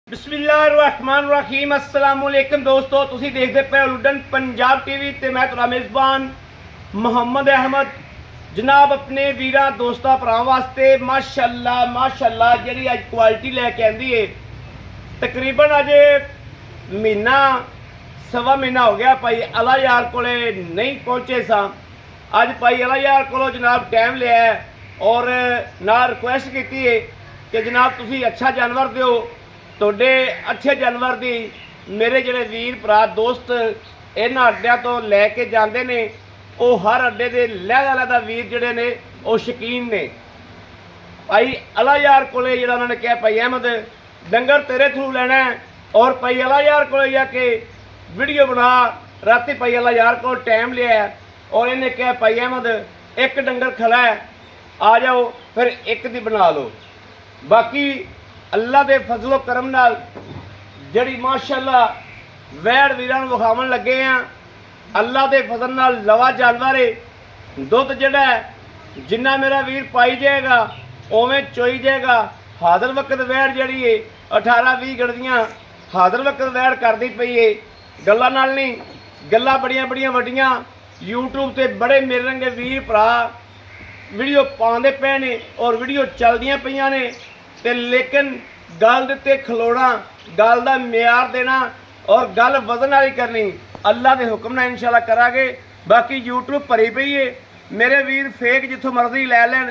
बिस्मिल्लाहिर्रहमानिर्रहीम अस्सलाम वालेकुम दोस्तों, तुसी देखते पे लुडन पंजाब टीवी ते मैं तुहाडा मेज़बान मुहम्मद अहमद जनाब अपने वीरां दोस्तां भरावां वास्ते माशाअल्लाह जिहड़ी अज क्वालिटी लैके आंदी है। तकरीबन अज महीना सवा महीना हो गया भाई अला यार कोले नहीं पहुंचे सा। अज भाई अला यार कोलों जनाब टाइम लिया है और ना रिक्वेस्ट की है कि जनाब तुसी अच्छा जानवर दिओ। ਤੁਹਾਡੇ अच्छे जानवर की मेरे ਜਿਹੜੇ ਵੀਰ ਭਰਾ ਦੋਸਤ ਇਹਨਾਂ ਅੱਡਿਆਂ ਤੋਂ ਲੈ ਕੇ ਜਾਂਦੇ ਨੇ, ਉਹ ਹਰ ਅੱਡੇ ਦੇ ਲਹਿਦਾ ਵੀਰ ਜਿਹੜੇ ਨੇ ਉਹ ਸ਼ੌਕੀਨ ਨੇ। ਭਾਈ ਅਲਾ ਯਾਰ ਕੋਲੇ ਜਿਹੜਾ ਉਹਨਾਂ ਨੇ ਕਿਹਾ ਭਾਈ ਅਹਿਮਦ ਡੰਗਰ ਤੇਰੇ ਥਰੂ ਲੈਣਾ और ਭਾਈ ਅਲਾ ਯਾਰ ਕੋਲੇ ਜਾ ਕੇ ਵੀਡੀਓ ਬਣਾ। ਰਾਤੀ ਭਾਈ ਅਲਾ ਯਾਰ ਕੋਲ टाइम लिया और इन्हें कहा भाई अहमद एक डंगर खड़ा है, आ जाओ फिर एक दी बना लो। बाकी अल्लाह के फजलो करम नाल जड़ी माशाअल्लाह वैड़ वीरां नूं विखावन लगे हैं। अल्लाह के फजल नाल लवा जानवर है। दुध जिहड़ा है जिन्ना मेरा वीर पाई जाएगा उवें चोई जाएगा। हाज़र वक्त वैड़ जिहड़ी है 18-20 गड़दियाँ हाज़र वक्त वैड़ करदी पई है। गल्लां नाल नहीं, गल्लां बड़ियां वड्डियां यूट्यूब ते बड़े मेरे रंगे वीर भरा वीडियो पाउंदे पे ने और वीडियो चलदियां पईयां ने ते लेकिन गल दे खलोना, गल का म्यार देना और गल वजन वाली करनी अल्लाह के हुक्म नाल इंशाल्लाह करांगे। बाकी यूट्यूब भरी पई है, मेरे वीर फेक जिथों मर्जी लै लैन,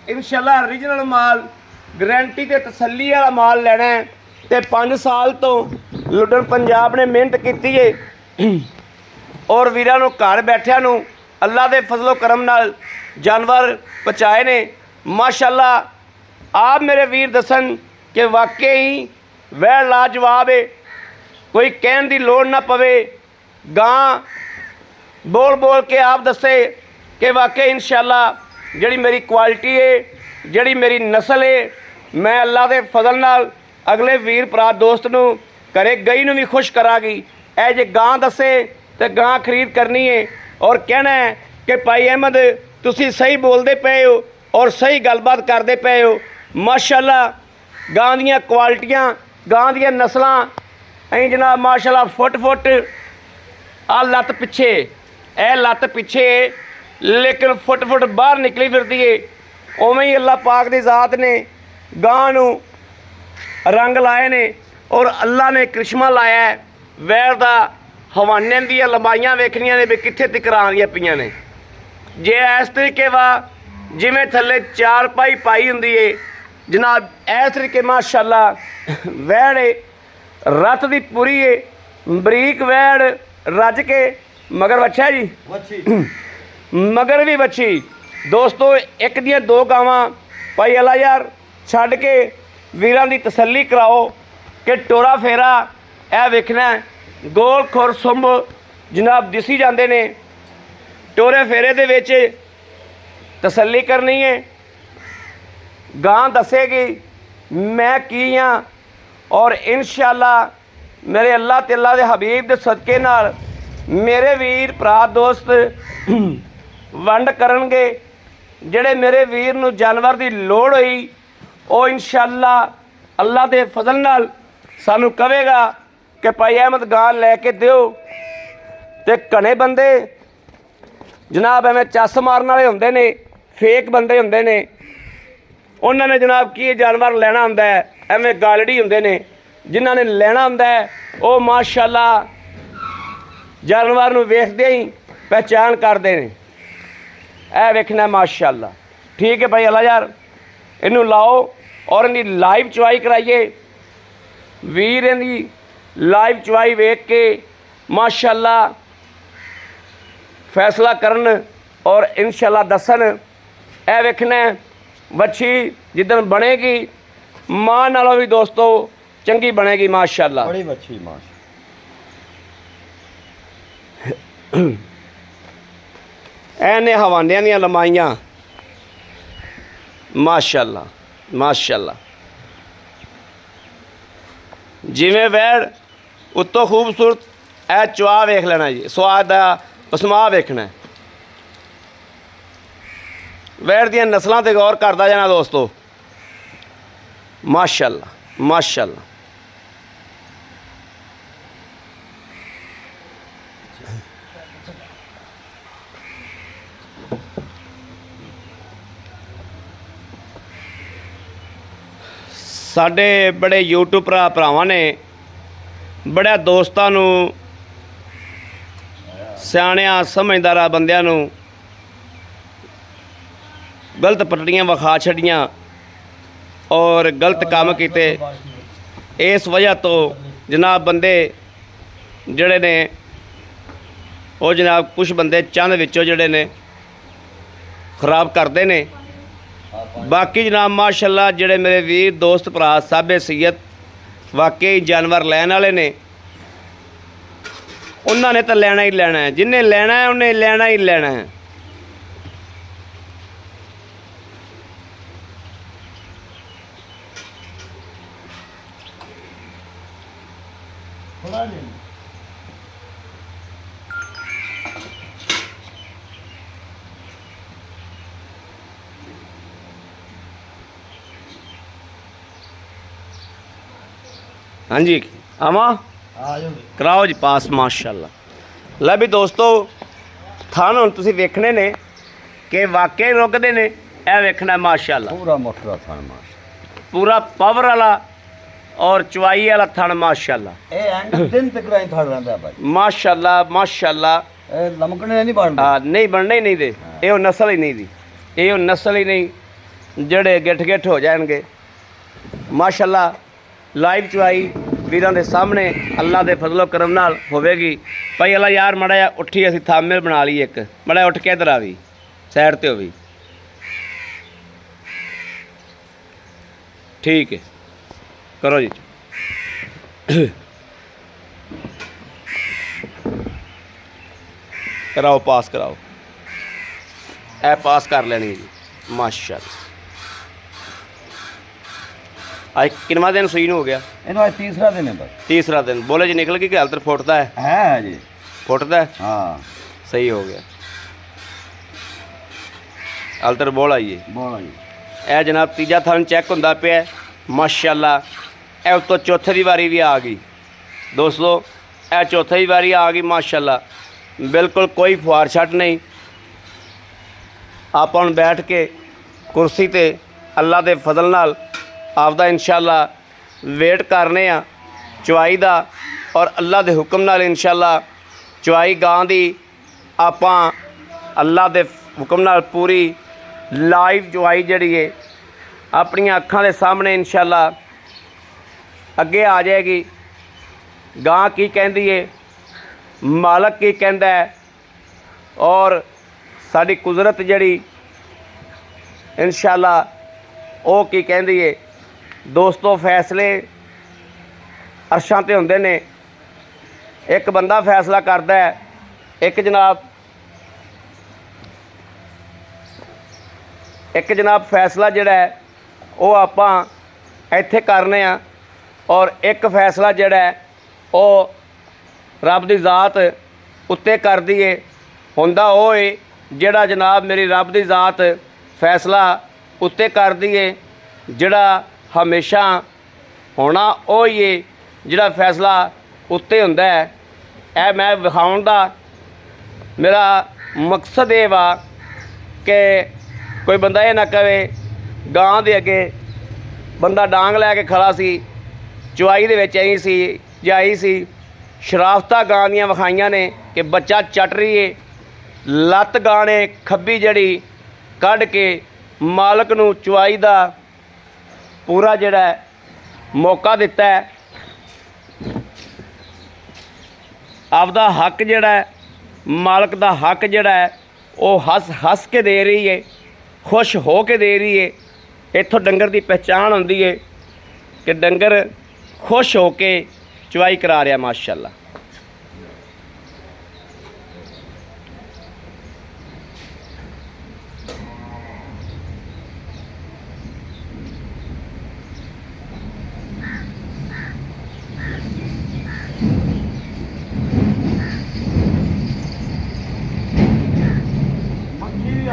इंशाल्लाह ओरिजिनल माल गारंटी ते तसल्ली वाला माल लेना है। ते 5 साल तो लुडन पंजाब ने मेहनत की है और वीरां नूं घर बैठिया नूं अल्लाह के फजलो करम नाल जानवर पहुँचाए ने। माशाअल्लाह आप मेरे वीर दसन कि वाकई वह लाजवाब है, कोई कहने की लोड़ ना पवे। गां बोल बोल के आप दसे कि वाकई इंशाअल्लाह जड़ी मेरी क्वालिटी है, जड़ी मेरी नस्ल है, मैं अल्लाह के फजल नाल अगले वीर भरा दोस्त नूं घरे गई नूं भी खुश करांगी। ऐ जे गां दसे तो गां खरीद करनी है और कहना है कि भाई अहमद तुसी सही बोलते पे हो और सही गलबात करते पे हो। माशाअल्लाह गां दियां क्वालिटियां, गां दियां नस्लां अं जनाब माशाअल्लाह फुट आ लत्त पिछे, ए लत्त पिछे लेकिन फुट बाहर निकली फिरती है। उवें ही अल्लाह पाक दी ज़ात ने गां नूं रंग लाए ने और अल्लाह ने करिश्मा लाया है। वैर दा हवाने दियां लंबाइयां वेखनियां ने भी कित्थे तिकर आंदियां पईयां ने। जे इस तरीके वा जिवें थल्ले चार पाई हुंदी है जनाब, इस तरीके माशाअल्लाह वैड़ रत दी पूरी है, बरीक वैड़ रज के मगर बच्चा जी मगर भी बच्ची। दोस्तों एक दियां 2 गावां भाई अला यार छड्ड के वीरां दी तसल्ली कराओ कि टोरा फेरा ए वेखना गोल खुर सुंब जनाब दिसी जाते ने। टोरे फेरे दे विच तसल्ली करनी है, गां दसेगी मैं की हाँ और इंशाअल्लाह मेरे अल्लाह ते अल्लाह दे हबीब दे सदके नाल मेरे वीर भरा दोस्त वंड करनगे। जेड़े मेरे वीर नूं जानवर की लोड़ हुई वो इंशाअल्लाह अल्लाह दे फजल नाल सानू कहेगा कि भाई अहमद गां लैके दिओ। ते घने बंदे जनाब एवें चस मारन वाले हुंदे ने, फेक बंदे हुंदे ने, उन्होंने जनाब की जानवर लेना हुंदा है, एवें गालड़ी हुंदे ने जिन्होंने लेना हुंदा है वो माशाअल्लाह जानवर नूं वेखदे ही पहचान करते हैं। ए वेखना माशाअल्लाह ठीक है भाई अला यार इनू लाओ और इनकी लाइव चवाई कराइए। वीर इनकी लाइव चवाई वेख के माशाअल्लाह फैसला करन और इंशाअल्लाह दसन। ए वेखना वच्छी जिदन बनेगी मां नालों भी दोस्तों चंगी बनेगी माशाअल्लाह। बड़ी वच्छी माश एने हवानियां दियां लमाइयां माशाअल्लाह जिवें वैड़ उत्तों खूबसूरत ए चवा वेख लेना जी, स्वाद का पसमा वेखना। वैड़ दियां नस्लों ते गौर करता जाना दोस्तों माशाअल्लाह। ਸਾਡੇ बड़े यूट्यूब भरावां ने बड़े दोस्तां नूं सियाणियां समझदारां बंदियां नूं गलत पटड़ियां विखा छड़ियां और गलत काम कीते। इस वजह तो जनाब बंदे जड़े ने वो जनाब कुछ बंदे चंद विचों जड़े ने खराब करते ने। बाकी जनाब माशाअल्लाह जड़े मेरे वीर दोस्त भरा साबे सैयद वाकई जानवर लैन वाले ने, उन्होंने तो लेना ही लेना है, जिन्हें लेना है उन्हें लेना ही लेना है। हाँ जी आवा कराओ जी पास माशाअल्लाह। लै भी दोस्तों थान हुण तुसीं वेखने ने कि वाकई रुकदे ने, यह वेखना माशाअल्लाह पूरा मोटा थान माशाअल्लाह, पूरा पावर वाला और चवाई वाला थान माशाअल्लाह। ए दिन तक राई थान रहंदा भाई माशाअल्लाह माशाअल्लाह। ए लमकने नहीं बनदे, हाँ नहीं बनने ही नहीं दे, ये नस्ल ही नहीं दी, ये नस्ल ही नहीं जड़े गिठ गिठ हो जाएंगे माशाअल्लाह। लाइव चवाई वीरां दे सामने अल्लाह दे फजलो करम नाल होवेगी। भाई अल्लाह यार मड़ा जा उठी असीं थामेल बना ली एक, मड़ा उठ के इधर आ भी साइड ते हो भी, ठीक है करो जी। कराओ पास कराओ, ए पास कर लेनी है जी माशाअल्लाह। आज कितना दिन सुई हो गया? इन्हों आज तीसरा दिन है बस। तीसरा दिन बोले जी निकल गई कि हाल फुटता है जी, फुटता है हाँ सही हो गया। हाल तर बोल आइए बोल जी। ए जनाब तीजा थान चैक होंदा पिया माशाअल्लाह। ए तो चौथे की वारी भी आ गई दोस्तों, ए चौथे की वारी आ गई माशाअल्लाह। बिल्कुल कोई फुहार छट नहीं। आप बैठ के कुर्सी ते अल्लाह के फजल नाल आपदा इंशाअल्लाह वेट करने आ चवाई दा, और अल्लाह के हुक्म नाल इंशाअल्लाह चवाई गां दी आपां अल्लाह के हुक्म नाल पूरी लाइव चवाई जिहड़ी है अपनी अखां दे सामने इंशाअल्लाह अगे आ जाएगी। गां की कहंदी है, मालक की कहंदा है, और साडी कुदरत जिहड़ी इंशाअल्लाह वो की कहंदी है। दोस्तों फैसले अरशां ते हुंदे ने, एक बंदा फैसला करदा है, एक जनाब फैसला जिहड़ा है वो आपां इत्थे करने आ, और एक फैसला जिहड़ा है वो रब दी ज़ात उत्ते करदी है। हुंदा वो है जिहड़ा जनाब मेरी रब दी ज़ात फैसला उत्ते करदी है, जिहड़ा हमेशा होना वो ही है जिहड़ा फैसला उत्ते हुंदा है। ए मैं विखाउण दा मेरा मकसद ये वा कि कोई बंदा ये ना कहे गां दे अगे बंदा डांग लैके खड़ा सी, चवाई दे विच आई सी जाई सी, शराफतां गां दियां विखाइयां ने कि बच्चा चट रही है, लत्त गां ने खब्बी जड़ी कढ़ के मालक नूं चवाई दा पूरा जिहड़ा मौका दिता है। आपदा हक जिहड़ा मालक दा हक जिहड़ा है वो हस हस के दे रही है, खुश हो के दे रही है। इत्थों डंगर की पहचान होंदी है कि डंगर खुश हो के चवाई करा रहा माशाअल्लाह।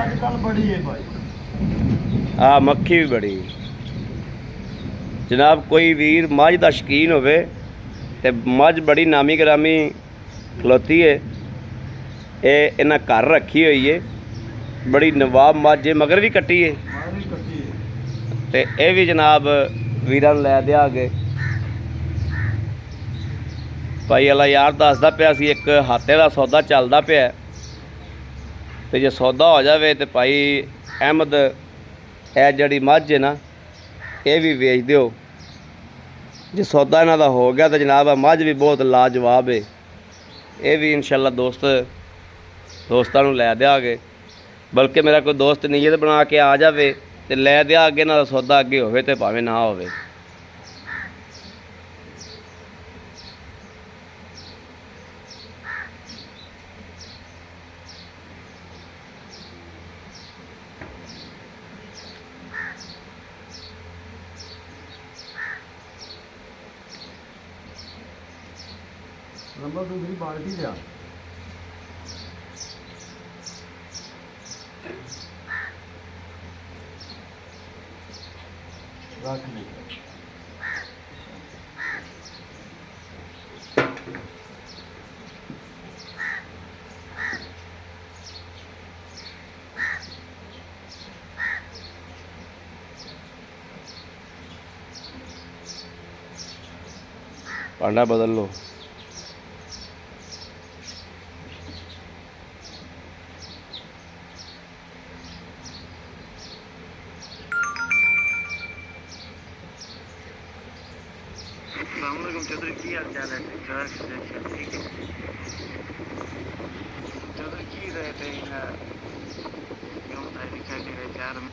आजकल बड़ी है भाई, हाँ मक्खी भी बड़ी जनाब। कोई वीर मझ का शकीन होवे ते मझ बड़ी नामी ग्रामी खलोती है, ये इन्हें घर रखी हुई है, बड़ी नवाब मझ है, मगर भी कट्टी है ते ये भी जनाब ਵੀਰਾਂ ਨੂੰ ਲੈ ਦਿਆਂਗੇ। ਭਾਈ ਵਾਲਾ ਯਾਰ ਦੱਸਦਾ ਪਿਆ ਸੀ ਇੱਕ ਹਾਤੇ ਦਾ ਸੌਦਾ ਚੱਲਦਾ ਪਿਆ, ਤੇ ਜੇ ਸੌਦਾ ਹੋ ਜਾਵੇ ਤੇ ਭਾਈ ਅਹਿਮਦ ਇਹ ਜਿਹੜੀ ਮੱਝ ਹੈ ਨਾ ਇਹ ਵੀ ਵੇਚ ਦਿਓ। ਜੇ ਸੌਦਾ ਇਹਨਾਂ ਦਾ ਹੋ ਗਿਆ ਤਾਂ ਜਨਾਬ ਆ ਮੱਝ ਵੀ ਬਹੁਤ ਲਾਜਵਾਬ ਹੈ, ਇਹ ਵੀ ਇਨਸ਼ਾਅੱਲਾ ਦੋਸਤਾਂ ਨੂੰ ਲੈ ਦਿਆਂਗੇ। ਬਲਕਿ ਮੇਰਾ ਕੋਈ ਦੋਸਤ ਨੀਅਤ ਬਣਾ ਕੇ ਆ ਜਾਵੇ ਤੇ ਲੈ ਦਿਆਂਗੇ, ਇਹਨਾਂ ਦਾ ਸੌਦਾ ਅੱਗੇ ਹੋਵੇ ਤੇ ਭਾਵੇਂ ਨਾ ਹੋਵੇ। नंबर दूसरी बाल्टी लिया रख ली। पांडा बदल लो। चौधरी की हाल चाल है? ठीक है चौधरी की रहे थे क्यों दिखाई दे रहे चार में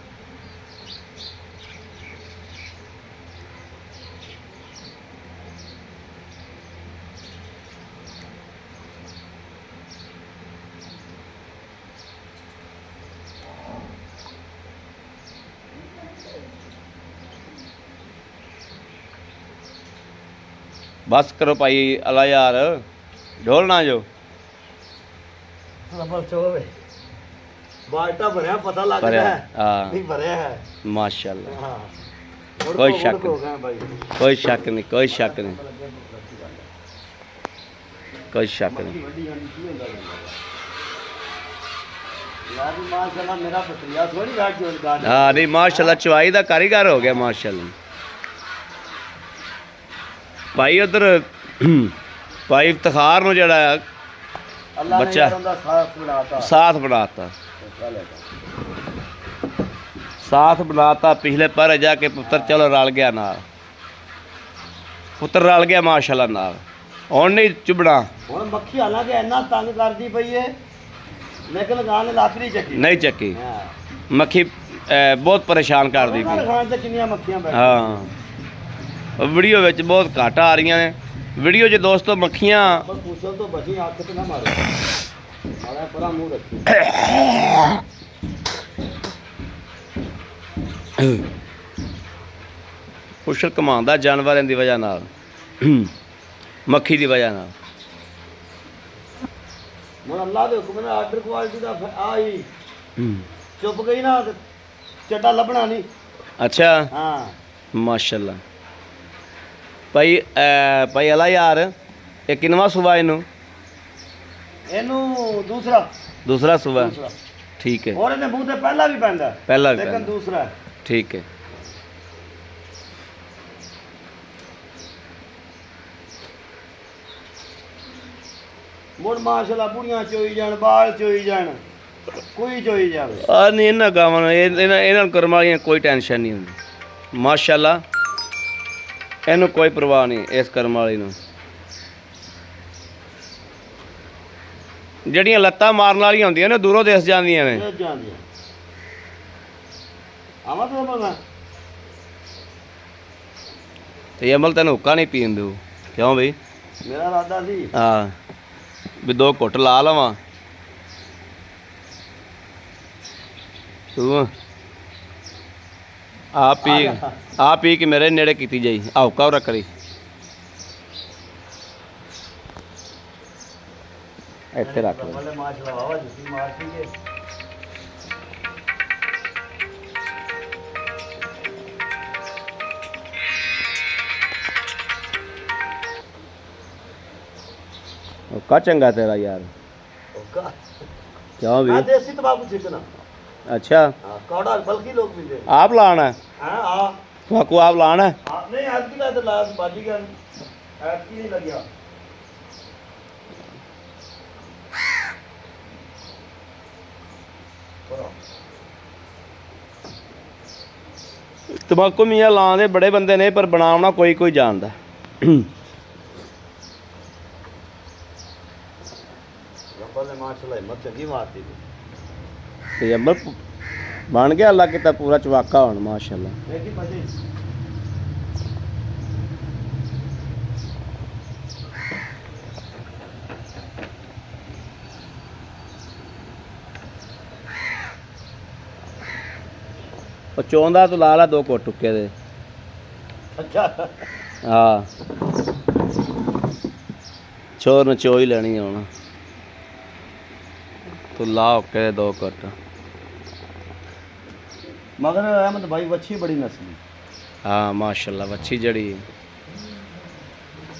बस करो भाई अला यार, ढोल ना जो। नंबर 24 बाल्टा भरया पता लग भरया, रहा है। हाँ। नहीं भरया है। माशाल्लाह, हाँ कोई शक हो नहीं, गए भाई। कोई शक नहीं, कोई शक नहीं, कोई शक नहीं। यार माशाल्लाह मेरा भतीजा थोड़ी बैठ जो गाड़ी। हाँ नहीं माशाल्लाह चवाई का कारीगर हो गया माशाल्लाह। भाई उधर भाई इफ्तिखार ਨੂੰ ਜਿਹੜਾ अल्लाह ने बच्चा यार उनका साथ बनाता। साथ बनाता पिछले पर जाके पुत्र चलो रल गया नाल, पुत्र रल गया माशाल्लाह नाल। ਹੁਣ नहीं चुभना। ਹੁਣ ਮੱਖੀ ਹਾਲਾਂਕਿ ਇੰਨਾ ਤੰਗ ਕਰਦੀ ਪਈ ਏ ਲੇਕਿਨ ਗਾਂ ਨੇ ਲੱਤ ਨਹੀਂ ਚੱਕੀ। नहीं चक्की ਹਾਂ मक्खी बहुत परेशान कर दी ਘਰ ਖਾਣ ਤੇ ਕਿੰਨੀਆਂ ਮੱਖੀਆਂ ਬੈਠੀਆਂ। हाँ वीडियो ਵਿੱਚ बहुत घाटा आ रही ने वीडियो 'ਚ ਦੋਸਤੋ ਮੱਖੀਆਂ ਪਰ ਪੁੱਛਲ ਤੋਂ ਬਚੀ ਅੱਖ ਤੇ ਨਾ ਮਾਰੇ ਮਾਰਾ ਪਰਾ ਮੂੰਹ ਰੱਖੀ। ਪੁਸ਼ਲ ਕਮਾਉਂਦਾ ਜਾਨਵਰਾਂ ਦੀ ਵਜ੍ਹਾ ਨਾਲ, ਮੱਖੀ ਦੀ ਵਜ੍ਹਾ ਨਾਲ। ਹੁਣ ਅੱਲਾ ਦੇ ਹੁਕਮ ਨਾਲ ਆਰਡਰ ਕੁਆਲਿਟੀ ਦਾ ਆਈ ਚੁੱਪ ਗਈ ਨਾ ਤੇ ਚੱਡਾ ਲੱਭਣਾ ਨਹੀਂ। ਅੱਛਾ ਹਾਂ ਮਾਸ਼ਾਅੱਲਾ। ਭਾਈ ਭਾਈ ਅਲਾ ਯਾਰ ਇਹ ਕਿੰਨਵਾਂ ਸੂਬਾ ਇਹਨੂੰ? ਇਹਨੂੰ ਦੂਸਰਾ ਦੂਸਰਾ ਸੂਬਾ ਦੂਸਰਾ ਠੀਕ ਹੈ। ਹੋਰ ਇਹਦੇ ਮੂੰਹ ਤੇ ਪਹਿਲਾ ਵੀ ਪੈਂਦਾ ਪਹਿਲਾ ਵੀ ਲੇਕਿਨ ਪੈਂਦਾ। ਦੂਸਰਾ ठीक है। ਮੁੜ ਮਾਸ਼ਾਅੱਲਾ ਬੁੜੀਆਂ ਚੋਈ ਜਾਣ ਬਾਲ ਚੋਈ ਜਾਣ ਕੋਈ ਚੋਈ ਜਾਵੇ। ਆ ਨਹੀਂ ਇਹਨਾਂ ਗਾਵਾਂ ਨੂੰ ਇਹਨਾਂ ਨੂੰ ਕਰਮ ਵਾਲੀਆਂ ਕੋਈ ਟੈਨਸ਼ਨ ਨਹੀਂ ਹੁੰਦੀ ਮਾਸ਼ਾਅੱਲਾ, ਇਹਨੂੰ ਕੋਈ ਪਰਵਾਹ ਨਹੀਂ ਇਸ ਕਰਮ ਵਾਲੀ ਨੂੰ। ਜਿਹੜੀਆਂ ਲੱਤਾਂ ਮਾਰਨ ਵਾਲੀਆਂ ਹੁੰਦੀਆਂ ਨੇ ਦੂਰੋਂ ਦਿਸ ਜਾਂਦੀਆਂ ਨੇ। ਇਹ ਜਾਂਦੀਆਂ ਆਵਾਂ ਤੇ ਬਣਾ ਤੇ ਅਮਲ ਤੈਨੂੰ ਹੁੱਕਾ ਨਹੀਂ ਪੀਣ ਦਿਓ ਕਿਉਂ ਬਈ? ਮੇਰਾ ਇਰਾਦਾ ਸੀ ਹਾਂ ਵੀ 2 ਘੁੱਟ ਲਾ ਲਵਾਂ। ਤੂੰ ਆ ਪੀ ਕੇ ਮੇਰੇ ਨੇੜੇ ਕੀਤੀ ਜਾਈ ਹੁੱਕਾ ਉਹ ਕਰੀ ਇੱਥੇ ਰੱਖ ਲੈ। ਮੱਲੇ ਮਾਸ਼ਾਅੱਲਾ ਵਾਵਾ ਜੁੱਤੀ ਮਾਰ ਕੇ ਹੁੱਕਾ ਚੰਗਾ ਤੇਰਾ ਯਾਰ ओका ਕਿਉਂ ਵੀ? देसी तंबाकू छिकना। अच्छा हाँ कौड़ा बल्कि लोग पीते हैं। आप लाना है? हाँ हाँ वाकू आप लाना है? आपने आज की तो लास्ट बाजी का आज की नहीं लग गया। तम्बाकू मियाँ लाने बड़े बंदे ने पर बनावना कोई कोई जानता। रब्बा ने माशाल्लाह हिम्मत चंगी मारती थी। ते अंबल बन गया अल्लाह किता पूरा चवाका हुन माशाल्लाह। देखी भाजी ਉਹ ਚੋਂਦਾ ਤੂੰ ਲਾ ਲਾ 2 ਘੁੱਟ ਟੁੱਕੇ ਦੇ। अच्छा ਹਾਂ ਚੋਰ ਨੂੰ ਚੋ ਹੀ ਲੈਣੀ ਆ ਹੁਣ। ਤੂੰ ਲਾ ਕੇ 2 ਘੁੱਟ। मगर अहमद भाई वच्छी बड़ी नस्ली हाँ माशाल्लाह अच्छी जड़ी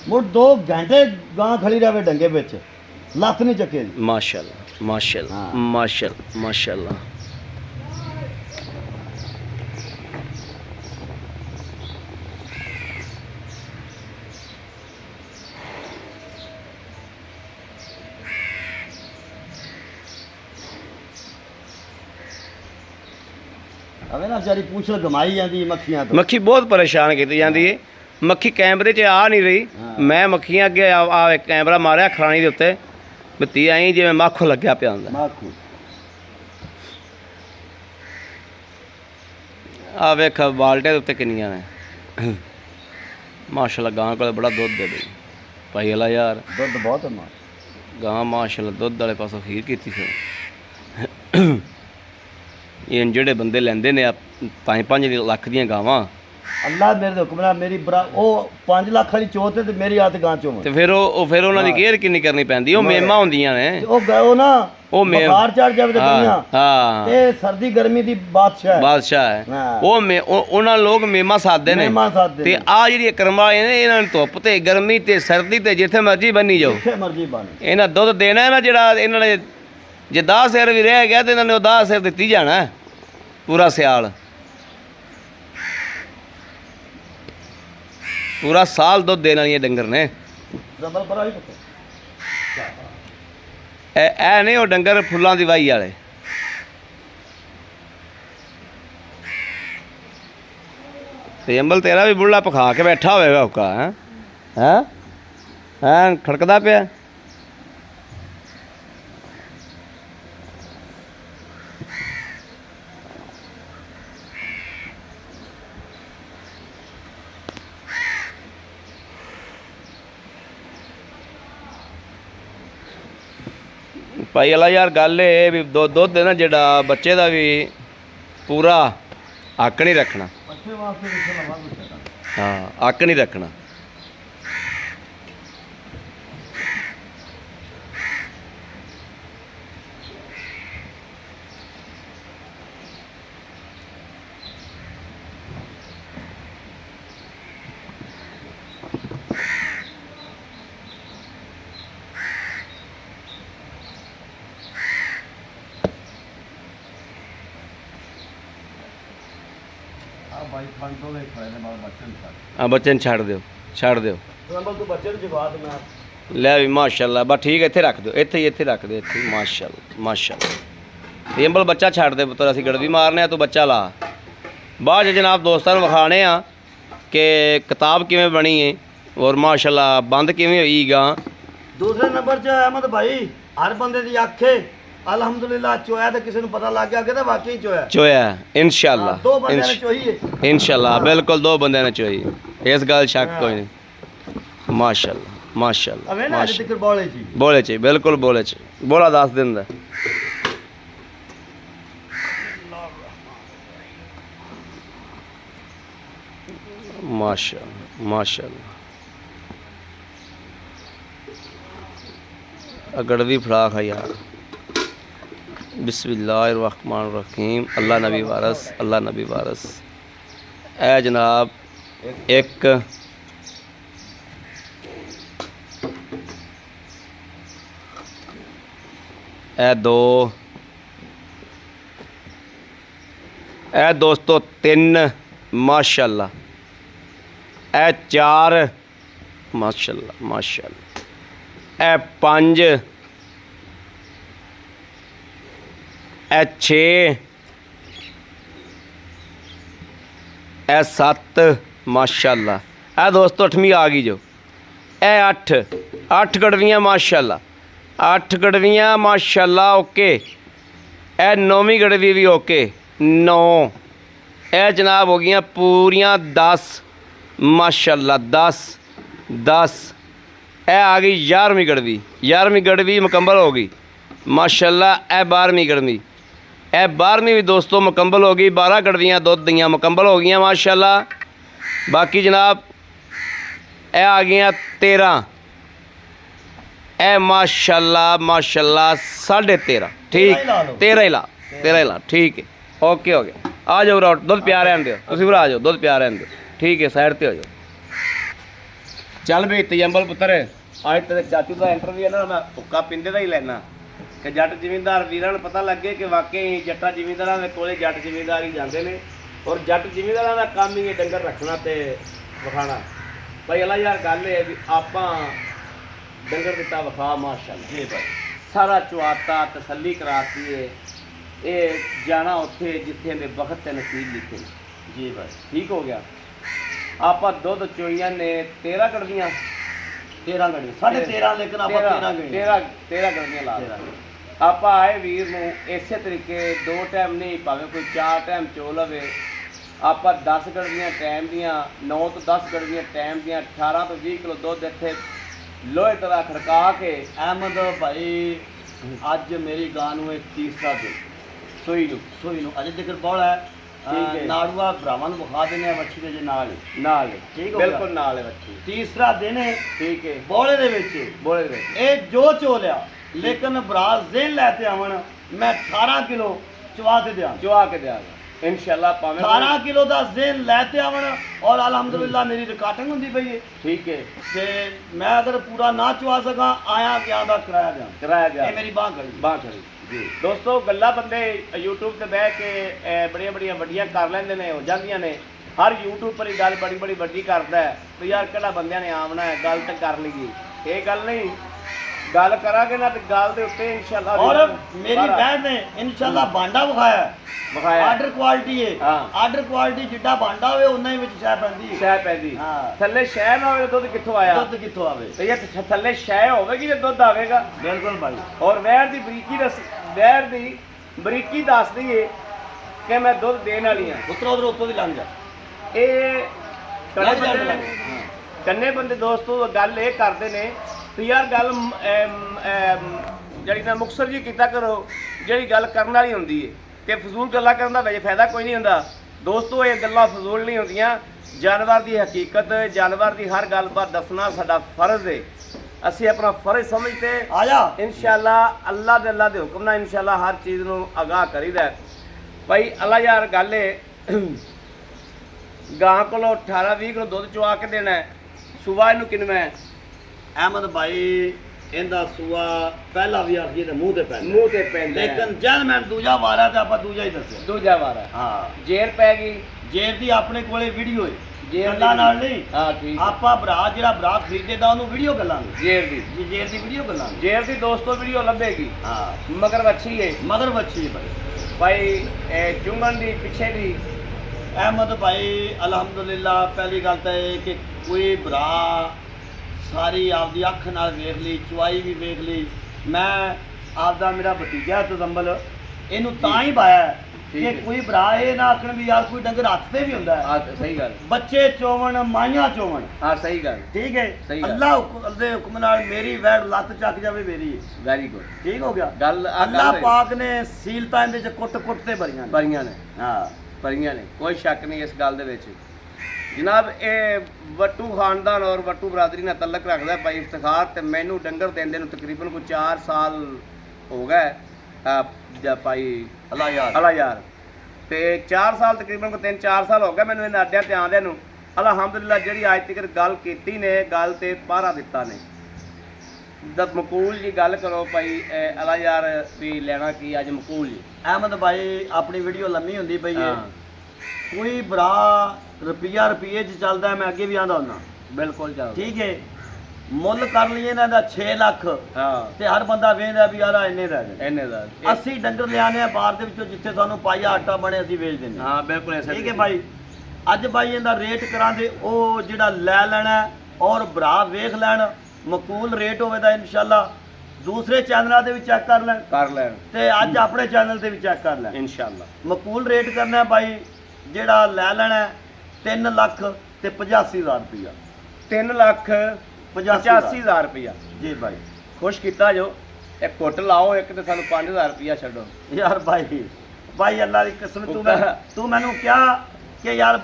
मुड़ 2 घंटे गां खड़ी रहे डंगे बिच लत नहीं चके माशाल्लाह माशाल्लाह हाँ। माशाल्लाह माशाल्लाह। अवे ना बेचारी पूछ गमाई जाती मक्खियां तो मक्खी बहुत परेशान की जाती है। मक्खी कैमरे च आ नहीं रही। हाँ। मैं मक्खियां अगे आ कैमरा मारिया खरानी के उत्ते बत्ती आई जिवें मक्ख लग्या पिया हुंदा। माखू आ वेख बाल्टे दे उत्ते किन्नियां ने माशाल्लाह। गां कोल बड़ा दुध है बई भाई अला यार दुध बहुत है मां गां माशाल्लाह दुध वाले पासों खीर कीती सी। ये जेड़े बंदे लैंदे ने 5-5 लाख दियां गावां अल्लाह मेरे दे हुक्म नाल मेरी बरा ओ 5 लाख वाली चोत है ते मेरी आत गां चों ते फिर फिर उन्हां दी केयर किन्नी करनी पैंदी। ओ मेमा हुंदियां ने ओ गयो ना ओ मेम बुखार चढ़ जावे ते दुनिया हाँ ते सर्दी गर्मी दी बादशाह है बादशाह है। हाँ। वो उन्हां लोग मेमा साधे ने मेहमान साथ ते दे आ जेहड़ी करम वाले ने इन्हां नूं धुप्प ते गर्मी ते सर्दी ते जिथे मर्जी बन्नी जाओ जिथे मर्जी बने इन्हां दुध देना है ना जेड़ा इन्हां ने जे 10 सिर भी रह गया ते इन्हां ने 10 सिर दित्ती जाना है पूरा सियाल पूरा साल दुध देने वाली डंगर ने। जबल बड़ा ही पता ए नहीं वो डंगर फुल्लां दी वाही वाले। ते अंबल तेरा भी बुढ़ा पखा के बैठा होएगा उका हैं हैं हैं खड़कदा पिया। भाई अला यार गल ये भी दुध है ना जेड़ा बच्चे का भी पूरा हक नहीं रखना। बच्चे वास्ते किसे लवा कुछ हाँ हक नहीं रखना। भाई फन तो ले खाने बाद बच्चे ने हाँ बच्चे ने छड़ दो नंबर तू बच्चे ने जगा दे मैं लै भी माशाल्लाह बस ठीक है इत्थे रख दो इत्थे रख दो इत्थे माशाल्लाह माशाल्लाह। अंबल बच्चा छड़ दे पुत्तर असीं गड़वी मारने तो बच्चा ला बाद च जनाब दोस्तां नूं विखाने आ कि किताब किवें बनी है और माशाल्लाह बंद किवें होई गां। दूसरे नंबर च अहमद भाई हर बंदे दी आखे अल्हम्दुलिल्लाह चोया तो किसी पता लग गया कि वाकई चोया चोया इंशाल्लाह 2 बंदे ने चोई है इंशाल्लाह बिल्कुल 2 बंदे ने चोई इस गल शक कोई नहीं। माशाल्लाह माशाल्लाह अवे ना अज तक बोले जी बोले चाहिए बिल्कुल बोले चाहिए बोला 10 दिन दा माशाल्लाह माशाल्लाह। अगड़वी फड़ा खा यार बिस्मिल्लाहिर्रहमानिर्रहीम अल्लाह नबी वारस अल्लाह नबी वारस। ए जनाब एक ए 2 ए दोस्तों 3 माशाल्लाह। ए 4 माशाल्लाह माशाल्लाह। ए 5 ए 6 ए 7 माशाल्लाह। ए दोस्तों 8वीं आ गई जो। ए 8 गड़वियाँ माशाल्लाह, 8 गड़वियाँ माशाल्लाह ओके। ए 9वीं गड़वी भी ओके 9। ए जनाब हो गई पूरियाँ 10 माशाल्लाह 10। ए आ गई 11वीं गड़वी, 11वीं गड़वी मुकम्मल हो गई माशाल्लाह। ए 12वीं गड़वी, ए 12वीं भी दोस्तों मुकम्मल हो गई। 12 गड़वियाँ दुध दियाँ मुकम्मल हो गई माशाल्लाह। बाकी जनाब ए आ गई 13। ए माशाल्लाह माशाल्लाह 13.5 ठीक। 13 ही ला ठीक है ओके हो गया। आ जाओ राउट दुध प्यार रहन दो, तुम आ जाओ दुध प्यार रहन दो ठीक है। साइड पर हो जाओ। चल बे तजंबल पुत्र आज तेरे चाचू का इंटरव्यू है ना, मैं भुक्का पिंदे का ही लेना कि जट जिमींदार वीरां नूं पता लगे कि वाकई जट्टा जिमींदारां दे कोले जट जिमींदार ही जाते हैं। और जट जिमींदारां दा काम ही है डंगर रखना ते विखाना। भाई अल्लाह यार गल है भी आपां डंगर दिता विखा माशाल्लाह जी भाई सारा चुआता तसल्ली कराती है। ये जाना उत्थे जिथे दे वक्त ते नसीब लिखे जी भाई ठीक हो गया। आप दुध चोइया ने 13 गड़वियाँ 13 गड़वी 13.5 लेकिन आप 13 गड़वियाँ ला आप आए वीर नूं इसे तरीके 2 टाइम नहीं भावें कोई 4 टाइम चो लवे। आप 10 गड़वियाँ टाइम दियाँ 9 तो 10 गड़वियाँ टाइम दियाँ 18 तो 20 किलो दुध इत्थे लोहे तरह खड़का के। अहमद भाई अज मेरी गां नूं एक तीसरा दिन सोई नूं अजे तक बौला है नाड़ूआ भरावां नूं विखा देने मच्छी दे जे नाल ठीक हो बिल्कुल नाल है बच्ची तीसरा दिन है ठीक है। बौले दे विच ए जो चो लिया लेकिन बराज जेन लैते आवन मैं 18 किलो चवा के दिया इंशाल्लाह पावे 18 किलो का जेन लैते आवन और अलहमदुलिल्लाह मेरी रिकॉर्डिंग होंदी पई है ठीक है। ते मैं अगर पूरा ना चवा सका आया क्या दा कराया गया मेरी बांह खड़ी जी दोस्तों गल्ला बंदे यूट्यूब ते बह के बड़िया बड़िया वड्डियां कर लेंदे ने हो जांदियां ने। हर यूट्यूब पर ही गल बड़ी बड़ी वड्डी करदा है तो यार किहड़ा बंदियां ने आमना है गल तो कर लईए। ये गल नहीं गल करांगे ना तो गल दे उत्ते इंशाल्लाह। और मेरी बहन ने इंशाल्लाह बांडा विखाया आर्डर क्वालिटी है आर्डर क्वालिटी जिड्डा बांडा होवे उन्ना ही विच शह पैंदी थल्ले शह ना होवे दुध कित्थों आया दुध कित्थों आवे तो ये थल्ले शह होवेगी ते दुध आवेगा बिल्कुल भाई। और वैर दी बरीकी दस दईए कि मैं दुध देने वाली हां उधर उत्तों दी लंघ जा। ये कन्ने बंदे दोस्तों गल ये करते ने तो यार गल जी ना मुक्तसर जी किया करो जी गल करने वाली होंगी है तो फजूल गल्लां करन दा वैसे फायदा कोई नहीं होंदा दोस्तों। ये गल्लां फजूल नहीं होंदियां। जानवर की हकीकत जानवर की हर गलबात दसना साडा फर्ज है। असी अपना फर्ज समझते आया इंशाल्लाह अल्लाह दे हुक्म नाल इंशाल्लाह हर चीज़ नूं आगाह करीदा भाई। अल्लाह यार गल है गां कोलों 18-20 किलो दुध चुआ के देना है। सुबह इनू किनवा है अहमद भाई इंदा सुआ पहला भी आखिए तो मुंह ते पैंदा लेकिन जल मैं दूजा वार है तो आप दूजा ही दस्या दूजा वार है हाँ जेर पै गई जेर दी अपने कोले वीडियो है गल्लां नाल नहीं हाँ ठीक आपा भरा जेड़ा भरा खरीदेदा ओनू वीडियो गल्लां जेर दी वीडियो गल्लां जेर दी दोस्तों वीडियो लभेगी हाँ मगर बच्ची है भाई चुंगन दी पीछे दी। अहमद भाई अलहमदुलिल्लाह पहली गल तो है कि कोई भरा सारी आपकी अख नाल वेख ली चुआई भी वेख ली। मैं आपदा मेरा भतीजा तजंबल इनू तां ही पाया कि कोई भरा ये ना आखन भी यार कोई डंगर हथ से भी होंदा है सही गल बच्चे चोवन माइयां चोवन हाँ सही गल ठीक है। अल्लाह दे हुक्म नाल मेरी वैड़ लत चक जावे मेरी वेरी गुड ठीक हो गया गल। अल्लाह पाक ने सीलता इहदे च कुट ते भरियां ने हाँ भरियां ने कोई शक नहीं इस गल दे विच जनाब। ये वट्टू खानदान और वट्टू बरादरी नाल तलक रखदा है भाई इफ्तिखार ते मैनू डंगर देंदे नूं तकरीबन कोई 4 साल हो गए भाई अल्लाह यार ते 4 साल तकरीबन कोई 3-4 साल हो गए मैनू इन अड्डियां ते आंदे नूं। अलहमदुलिल्लाह जिहड़ी अज तक गल कीती ने गल ते पहरा दिता ने दस मकूल जी गल करो भाई अल्लाह यार भी लेना की अज मकूल जी। अहमद भाई अपनी वीडियो लम्मी होंदी पई है ਕੋਈ ਭਰਾ ਰੁਪਈਏ 'ਚ ਚੱਲਦਾ, ਮੈਂ ਅੱਗੇ ਵੀ ਆਂਦਾ ਹੁੰਦਾ, ਬਿਲਕੁਲ ਚੱਲ ਠੀਕ ਹੈ। ਮੁੱਲ ਕਰ ਲਈਏ ਇਹਨਾਂ ਦਾ 6 ਲੱਖ, ਹਾਂ ਤੇ ਹਰ ਬੰਦਾ ਵੇਚਦਾ ਵੀ ਯਾਰ ਇੰਨੇ ਦਾ ਹੈ। ਇਹਨੇ ਦਾ ਅਸੀਂ ਡੰਗਰ ਲਿਆਨੇ ਆ ਬਾਹਰ ਦੇ ਵਿੱਚੋਂ, ਜਿੱਥੇ ਸਾਨੂੰ ਪਾਈਆ ਆਟਾ ਬਣੇ ਅਸੀਂ ਵੇਚ ਦਿੰਦੇ ਹਾਂ। ਹਾਂ ਬਿਲਕੁਲ ਐਸਾ ਠੀਕ ਹੈ ਭਾਈ। ਅੱਜ ਬਾਈ ਇਹਦਾ ਰੇਟ ਕਰਾਂਦੇ, ਉਹ ਜਿਹੜਾ ਲੈ ਲੈਣਾ ਹੈ, ਔਰ ਭਰਾ ਵੇਖ ਲੈਣ, ਮਕੂਲ ਰੇਟ ਹੋਵੇ ਤਾਂ ਇਨਸ਼ਾਅੱਲਾ ਦੂਸਰੇ ਚੈਨਲਾਂ ਤੇ ਵੀ ਚੈੱਕ ਕਰ ਲੈਣ, ਕਰ ਲੈਣ ਤੇ ਅੱਜ ਆਪਣੇ ਚੈਨਲ ਤੇ ਵੀ ਚੈੱਕ ਕਰ ਲੈਣ। ਇਨਸ਼ਾਅੱਲਾ ਮਕੂਲ ਰੇਟ ਕਰਨਾ ਹੈ ਬਾਈ, ਜਿਹੜਾ ਲੈ ਲੈਣਾ ਹੈ 3 ਲੱਖ ਤੇ 85,000 ਰੁਪਇਆ। 3 ਲੱਖ 85,000 ਰੁਪਇਆ ਜੀ ਭਾਈ। ਖੁਸ਼ ਕੀਤਾ ਜੋ। ਇੱਕ ਕੁੱਟ ਲਾਓ, ਇੱਕ ਤੇ ਸਾਨੂੰ 5,000 ਰੁਪਇਆ ਛੱਡੋ। ਯਾਰ ਭਾਈ ਅੱਲਾ ਦੀ ਕਸਮ, ਤੂੰ ਮੈਨੂੰ ਕਿਹਾ ਕਿ ਯਾਰ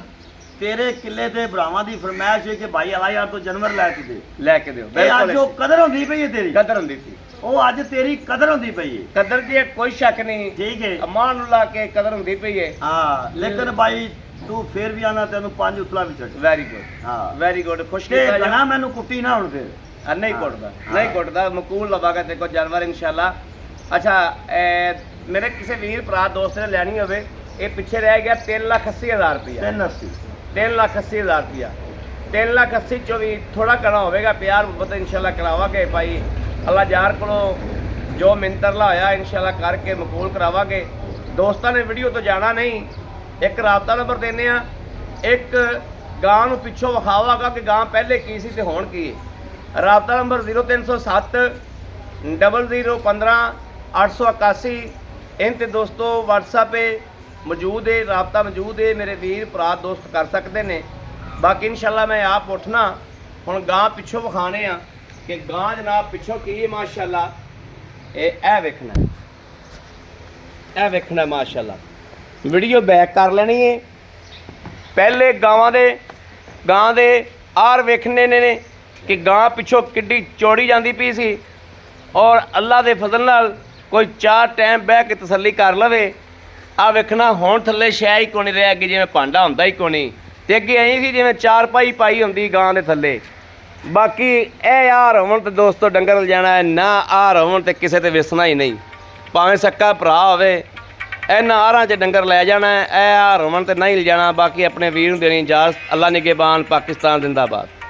ਤੇਰੇ ਕਿੱਲੇ ਤੇ ਭਰਾਵਾਂ ਦੀ ਫਰਮਾਇਸ਼ ਹੈ ਕਿ ਭਾਈ ਆਲਾ ਯਾਰ ਤੂੰ ਜਾਨਵਰ ਲੈ ਕੇ ਦੇ, ਲੈ ਕੇ ਦਿਓ। ਇਹ ਅੱਜ ਉਹ ਕਦਰ ਹੁੰਦੀ ਪਈ ਹੈ ਤੇਰੀ, ਕਦਰ ਹੁੰਦੀ ਸੀ, ਉਹ ਅੱਜ ਤੇਰੀ ਕਦਰ ਹੁੰਦੀ ਪਈ ਹੈ। ਕਦਰ ਦੀ ਕੋਈ ਸ਼ੱਕ ਨਹੀਂ, ਠੀਕ ਹੈ। ਅਮਾਨ ਨੂੰ ਲਾ ਕੇ ਕਦਰ ਹੁੰਦੀ ਪਈ ਹੈ। ਹਾਂ ਲੇਕਿਨ ਭਾਈ ਤੂੰ ਫੇਰ ਵੀ ਆਣਾ, ਤੈਨੂੰ 5 ਉਤਲਾ ਵੀ ਛੱਡ। ਵੈਰੀ ਗੁੱਡ, ਹਾਂ ਵੈਰੀ ਗੁੱਡ। ਖੁਸ਼ ਤੇ ਕੀਤਾ ਗਣਾ ਮੈਨੂੰ ਕੁੱਟੀ ਨਾ ਹੁਣ ਫੇਰ। ਨਹੀਂ ਹਾਂ, ਕੁੱਟਦਾ, ਹਾਂ। ਨਹੀਂ ਕੁੱਟਦਾ। ਮਕੂਲ ਲਵਾਗਾ ਤੇ ਕੋ ਜਾਨਵਰ ਇਨਸ਼ਾਅੱਲਾ। ਅੱਛਾ ਮੇਰੇ ਕਿਸੇ ਵੀਰ ਭਰਾ ਦੋਸਤ ਨੇ ਲੈਣੀ ਹੋਵੇ, ਇਹ ਪਿੱਛੇ ਰਹਿ ਗਿਆ 3,80,000 ਰੁਪਇਆ। 380 3,80,000 ਰੁਪਇਆ। 3,80,000 ਚੋਂ ਵੀ ਥੋੜਾ ਕਰਨਾ ਹੋਵੇਗਾ, ਪਿਆਰ ਮੁਹੱਬਤ ਇਨਸ਼ਾਅੱਲਾ ਕਰਾਵਾਂਗੇ ਭਾਈ। ਅੱਲਾ ਯਾਰ ਕੋਲੋਂ ਜੋ ਮਿੰਤਰਲਾ ਹੋਇਆ ਇਨਸ਼ਾਅੱਲਾ ਕਰਕੇ ਮਕਬੂਲ ਕਰਾਵਾਂਗੇ। ਦੋਸਤਾਂ ਨੇ ਵੀਡੀਓ ਤੋਂ ਜਾਣਾ ਨਹੀਂ, ਇੱਕ ਰਾਬਤਾ ਨੰਬਰ ਦਿੰਦੇ ਆ, ਇੱਕ ਗਾਂ ਨੂੰ ਪਿੱਛੋਂ ਵਿਖਾਵਾਂਗਾ ਕਿ ਗਾਂ ਪਹਿਲੇ ਕੀ ਸੀ ਤੇ ਹੁਣ ਕੀ ਹੈ। ਰਾਬਤਾ ਨੰਬਰ 0307 0015 881। इन ते दोस्तों WhatsApp पे मौजूद है, राबता मौजूद है, मेरे वीर भरा दोस्त कर सकते हैं। बाकी इंशाल्लाह मैं आप उठना हुण गां पिछों विखाने आ कि गां जनाब पिछों की है माशाल्लाह। ए वेखना माशाल्लाह। वीडियो बैक कर लेनी है। पहले गां दे आर वेखने ने कि गां पिछों किड्डी चौड़ी जाती पई सी, और अल्लाह दे फजल नाल कोई 4 टाइम बह के तसल्ली कर लवे। आ वेखना हुण थल्ले शै ही कोनी रह गई, जिवें भांडा हुंदा ही कोनी, ते अगे ऐं सी जिवें 4 पाई हुंदी गां दे थल्ले। बाकी ए हार होवण ते दोस्तों डंगर लिजाना है ना, हार होवण ते किसे ते विसना ही नहीं, भावें सक्का भरा होवे इन्हां हारां च डंगर लै जाना है। ए हार होवण ते नहीं लिजाना। बाकी अपने वीर नूं देनी इजाजत। अल्लाह निगहबान, पाकिस्तान जिंदाबाद।